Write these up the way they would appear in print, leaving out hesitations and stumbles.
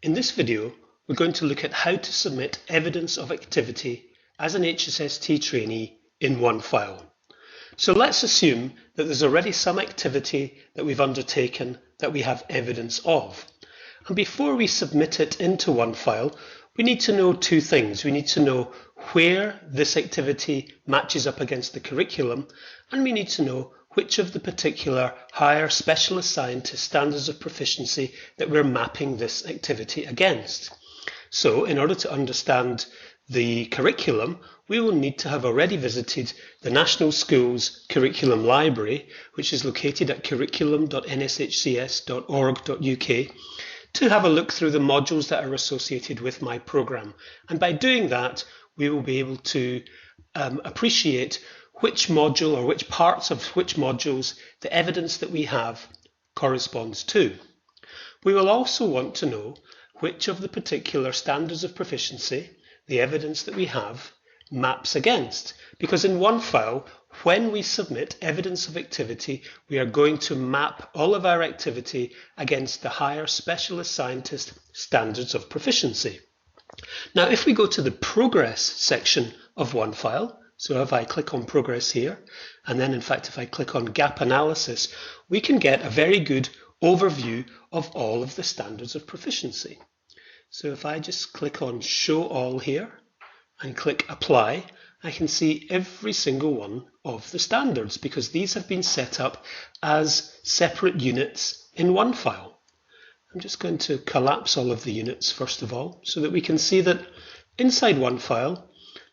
In this video, we're going to look at how to submit evidence of activity as an HSST trainee in OneFile. So let's assume that there's already some activity that we've undertaken that we have evidence of. And before we submit it into OneFile, we need to know two things. We need to know where this activity matches up against the curriculum, and we need to know which of the particular higher specialist scientist standards of proficiency that we're mapping this activity against. So in order to understand the curriculum, we will need to have already visited the National Schools Curriculum Library, which is located at curriculum.nshcs.org.uk, to have a look through the modules that are associated with my program. And by doing that, we will be able to appreciate which module or which parts of which modules the evidence that we have corresponds to. We will also want to know which of the particular standards of proficiency the evidence that we have maps against, because in OneFile, when we submit evidence of activity, we are going to map all of our activity against the higher specialist scientist standards of proficiency. Now, if we go to the progress section of OneFile, so if I click on progress here, and then in fact if I click on gap analysis, we can get a very good overview of all of the standards of proficiency. So if I just click on show all here and click apply, I can see every single one of the standards because these have been set up as separate units in OneFile. I'm just going to collapse all of the units first of all so that we can see that inside OneFile,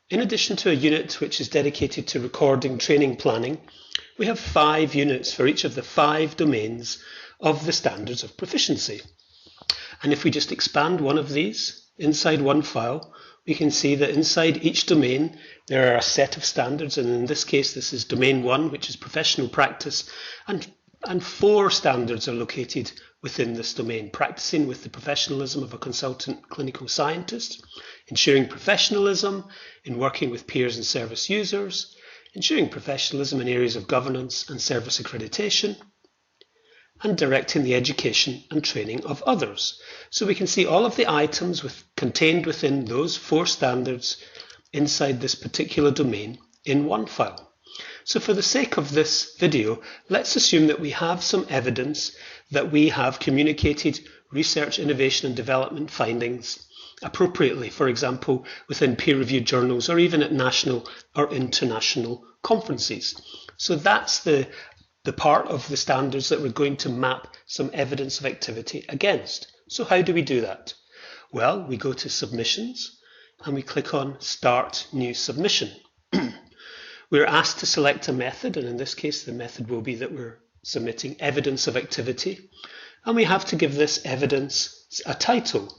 in addition to a unit which is dedicated to recording training planning, we have 5 units for each of the 5 domains of the standards of proficiency. And if we just expand one of these inside OneFile, we can see that inside each domain there are a set of standards, and in this case this is domain 1, which is professional practice, and 4 standards are located within this domain: practicing with the professionalism of a consultant clinical scientist, ensuring professionalism in working with peers and service users, ensuring professionalism in areas of governance and service accreditation, and directing the education and training of others. So we can see all of the items contained within those 4 standards inside this particular domain in OneFile. So for the sake of this video, let's assume that we have some evidence that we have communicated research, innovation and development findings appropriately, for example, within peer-reviewed journals or even at national or international conferences. So that's the part of the standards that we're going to map some evidence of activity against. So how do we do that? Well, we go to submissions and we click on start new submission. We're asked to select a method, and in this case the method will be that we're submitting evidence of activity, and we have to give this evidence a title.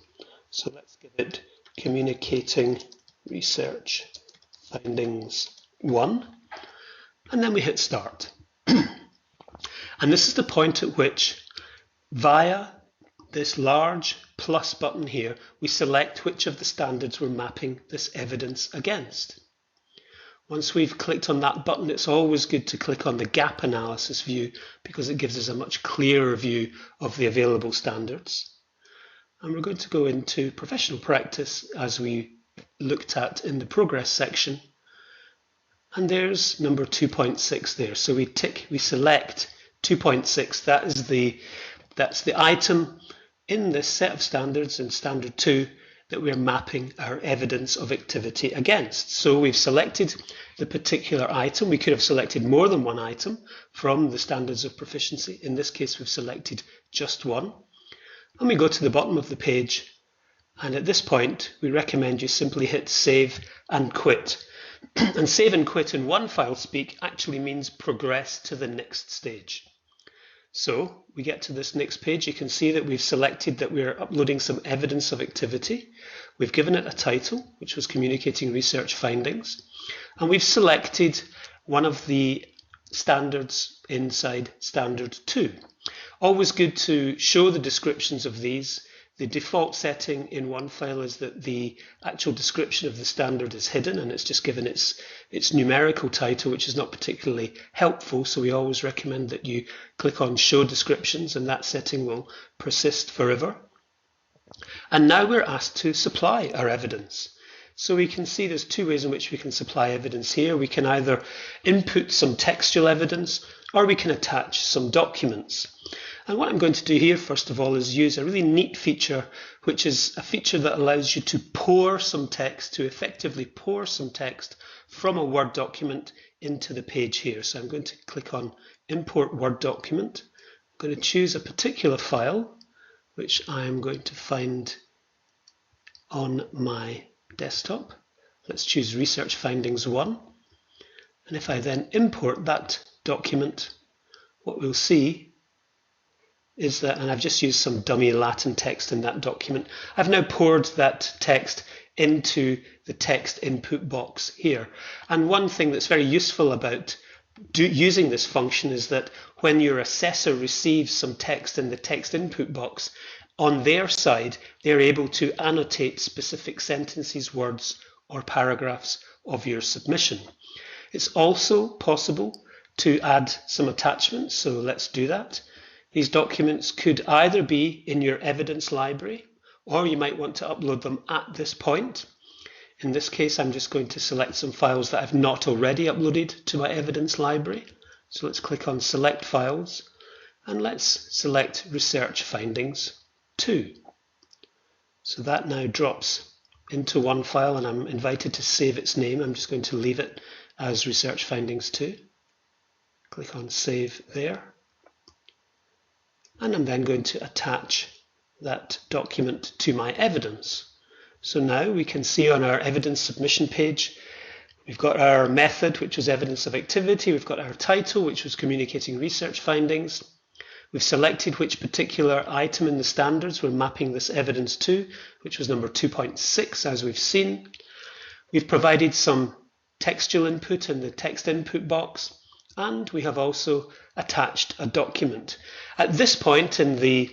So let's give it Communicating Research Findings 1, and then we hit start. And this is the point at which, via this large plus button here, we select which of the standards we're mapping this evidence against. Once we've clicked on that button, it's always good to click on the gap analysis view because it gives us a much clearer view of the available standards. And we're going to go into professional practice as we looked at in the progress section. And there's number 2.6 there. So we select 2.6. That's the item in this set of standards in standard 2 that we're mapping our evidence of activity against. So we've selected the particular item. We could have selected more than one item from the standards of proficiency. In this case, we've selected just one. And we go to the bottom of the page. And at this point, we recommend you simply hit save and quit. And save and quit in OneFile speak actually means progress to the next stage. So we get to this next page. You can see that we've selected that we're uploading some evidence of activity. We've given it a title, which was Communicating Research Findings. And we've selected one of the standards inside Standard 2. Always good to show the descriptions of these. The default setting in OneFile is that the actual description of the standard is hidden and it's just given its numerical title, which is not particularly helpful. So we always recommend that you click on Show Descriptions and that setting will persist forever. And now we're asked to supply our evidence. So we can see there's two ways in which we can supply evidence here. We can either input some textual evidence or we can attach some documents. And what I'm going to do here, first of all, is use a really neat feature, which is a feature that allows you to pour some text, to effectively pour some text from a Word document into the page here. So I'm going to click on Import Word Document. I'm going to choose a particular file, which I'm going to find on my desktop. Let's choose Research Findings 1. And if I then import that document, what we'll see is that, and I've just used some dummy Latin text in that document, I've now poured that text into the text input box here. And one thing that's very useful about using this function is that when your assessor receives some text in the text input box, on their side, they're able to annotate specific sentences, words, or paragraphs of your submission. It's also possible to add some attachments, so let's do that. These documents could either be in your evidence library, or you might want to upload them at this point. In this case, I'm just going to select some files that I've not already uploaded to my evidence library. So let's click on Select Files, and let's select Research Findings 2. So that now drops into OneFile, and I'm invited to save its name. I'm just going to leave it as Research Findings 2. Click on Save there. And I'm then going to attach that document to my evidence. So now we can see on our evidence submission page, we've got our method, which was evidence of activity. We've got our title, which was communicating research findings. We've selected which particular item in the standards we're mapping this evidence to, which was number 2.6, as we've seen. We've provided some textual input in the text input box, and we have also attached a document. At this point in the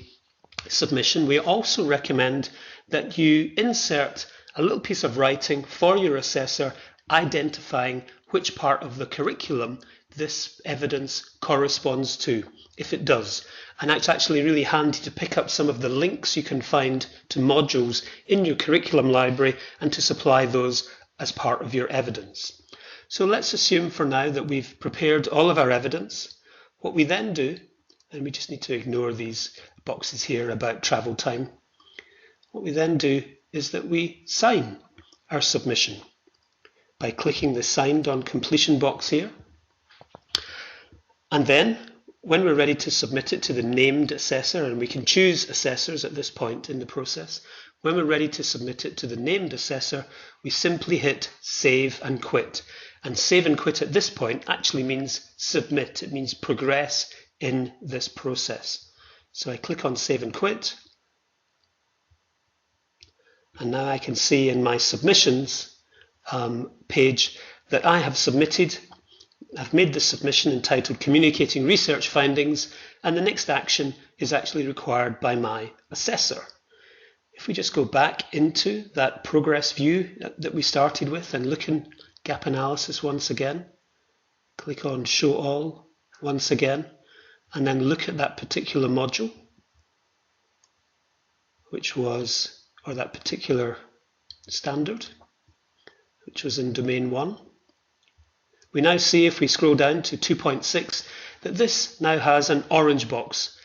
submission, we also recommend that you insert a little piece of writing for your assessor identifying which part of the curriculum this evidence corresponds to, if it does. And it's actually really handy to pick up some of the links you can find to modules in your curriculum library and to supply those as part of your evidence. So let's assume for now that we've prepared all of our evidence. What we then do, and we just need to ignore these boxes here about travel time, what we then do is that we sign our submission by clicking the Signed on Completion box here. And then when we're ready to submit it to the named assessor, and we can choose assessors at this point in the process, when we're ready to submit it to the named assessor, we simply hit Save and Quit. And Save and Quit at this point actually means submit. It means progress in this process. So I click on Save and Quit. And now I can see in my submissions page that I have submitted. I've made the submission entitled Communicating Research Findings, and the next action is actually required by my assessor. If we just go back into that progress view that we started with and look in gap analysis once again, click on Show All once again, and then look at that particular module, which was, or that particular standard, which was in Domain 1. We now see, if we scroll down to 2.6, that this now has an orange box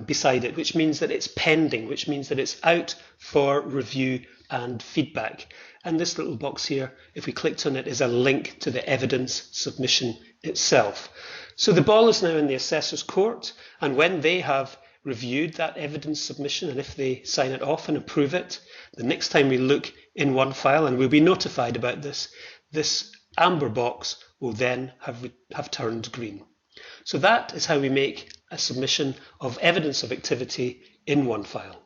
beside it, which means that it's pending, which means that it's out for review and feedback. And this little box here, if we clicked on it, is a link to the evidence submission itself. So the ball is now in the assessor's court, and when they have reviewed that evidence submission, and if they sign it off and approve it, the next time we look in OneFile, and we'll be notified about this, this amber box will then have turned green. So that is how we make a submission of evidence of activity in OneFile.